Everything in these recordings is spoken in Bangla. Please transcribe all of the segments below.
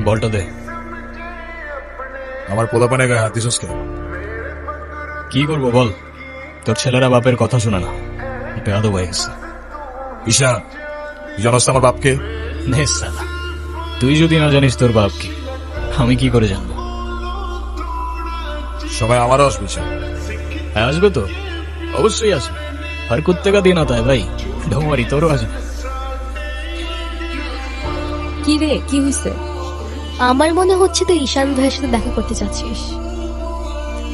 বলটা দে। আমার পোলাপানে গায়ে হাত দিছস কেন? কি করবো বল, তোর ছেলেরা বাপের কথা শোনা না, বেয়াদব হয়ে গেছে। ঈশান, তুই জানোস তো আমার বাপকে? নে সালা, তুই যদি না জানিস তোর বাপ কি, আমি কি করে জানবো? সময় আমারও আসবে ঈশান। হ্যাঁ আসবে তো, অবশ্যই আসবে। আর কুত্তেকা দিন আতা ভাই, ঢোমারি তোরও আসবে। কি রে, কি হয়েছে? আমার মনে হচ্ছে তুই ঈশান ভাইয়ের সাথে দেখা করতে চাচ্ছিস।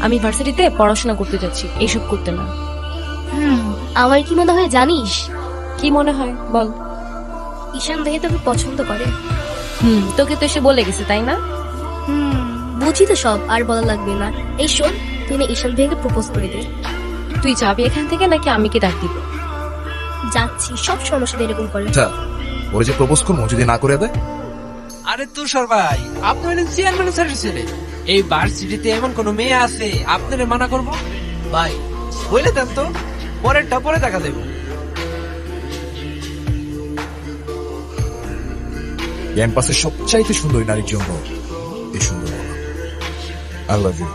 আমি ভার্সিটিতে পড়াশোনা করতে যাচ্ছি, এইসব করতে না। আমার কি মনে হয় জানিস, কি মনে হয় বল। ঈশান ভাইয়া তোকে পছন্দ করে। তোকে তো এসে বলে গেছে তাই না? বুঝি তো সব, আর বলা লাগবে না। এই শোন, তুই না ঈশান ভাইয়াকে প্রপোজ করে দে। তুই যাবি এখান থেকে নাকি আমি কি ডাক দিব? যাচ্ছি, সব সমস্যা এরকম করে। আচ্ছা, ওরে যে প্রপোজ করবো যদি না করে দেয়? আরে তুষার ভাই, আপনি হলেন চেয়ারম্যান স্যারের ছেলে। এই ভার্সিটিতে এমন কোন মেয়ে আছে আপনারে মানা করব? ভাই বলে দেন তো, পরেরটা পরে দেখা দেবো। ক্যাম্পাসের সবচাইতে সুন্দরী নারীর জন্য এই সুন্দর আই লাভ ইউ।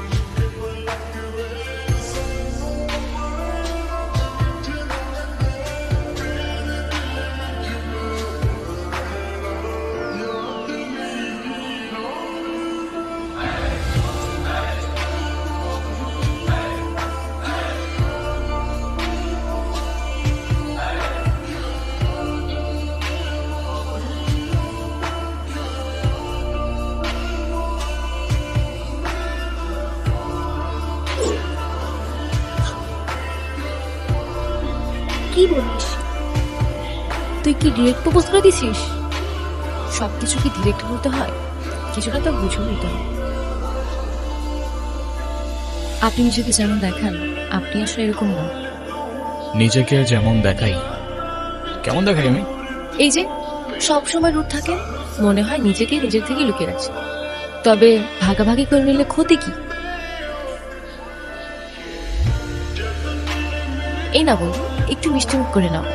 কি বলিস? তুই কি ডিরেক্ট প্রপোজ করে দিছিস? সবকিছু কি ডিরেক্ট বলতে হয়? কিছুটা তো বুঝে নিতে হয়। আপনি নিজেকে যেমন দেখান, আপনি আসলে এরকম না। নিজেকে যেমন দেখাই, কেমন দেখাই আমি? এই যে সব সময় রূপ থাকে, মনে হয় নিজেকে নিজের থেকে লুকিয়ে রাখছে। তবে ভাগাভাগি করে নিলে ক্ষতি কি? এই না বন্ধু, একটু মিষ্টি মুখ করে নাও।